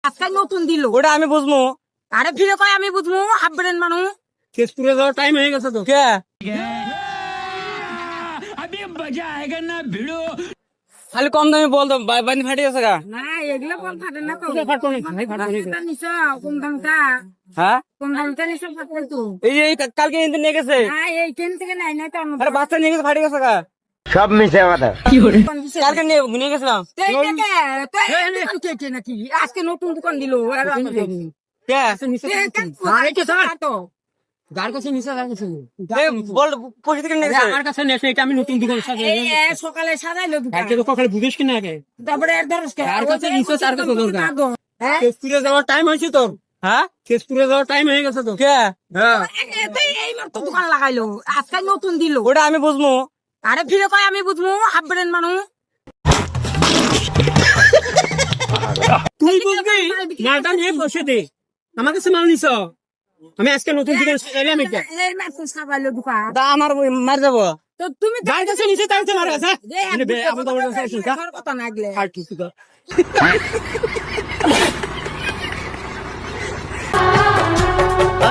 আজকে নতুন দিল। ওটা আমি বুঝবো। আরে ফিরে কয় আমি বুঝবো, হাফ ব্রেন মানুষ। কেশপুরে যাওয়ার টাইম হয়ে গেছে তো। কে খালি কম দামে বল তো, বানি ফাটি গেছে গা। না এগুলো কোন ফাটে না তো। ফাটতো না, ভাই ফাটতো না। এটা নিছো কোন দামটা? হ্যাঁ কোন দামটা নিছো ফাটে তো? এই কালকে এনে নিয়ে গেছে। না এই ট্রেন থেকে নাই না তো। আরে বাচ্চা নিয়ে গেছে, ফাটি গেছে গা। সব মিশে কথা। কালকে নিয়ে গেছিলাম। নাকি আজকে নতুন দোকান দিল। কে যার কাছে নিচে যার কাছে নেই। বল পয়সা থেকে নিয়ে গেছে। আমার কাছে নেই, এটা আমি নতুন দোকান সকালে সাজাইলো দোকান। তো সকালে বুঝিস কিনা আগে। তারপরে তার কাছে নিচে তার কাছে দরকার। কেশপুরে যাওয়ার টাইম হয়েছে তোর। হ্যাঁ কেশপুরে যাওয়ার টাইম হয়ে গেছে তো। কে হ্যাঁ এই মাত্র দোকান লাগাইলো, আজকে নতুন দিল। ওটা আমি বুঝবো। আরে ফিরে কয় আমি বুঝবো, হাফ ব্রেন মানুষ। তুই বুঝবি, মালটা নিয়ে বসে দে। আমার কাছে মাল নিছ, আমি আজকে নতুন দোকান সাজাইলাম এটা। এই মাত্র সাজাইলো দোকান। তা আমার মার যাবো। তো তুমি যার কাছে নিচে তার কাছে মার কাছে। যে এক আমি তো ওর কাছে আসি, কথা না গেলে আর কিছু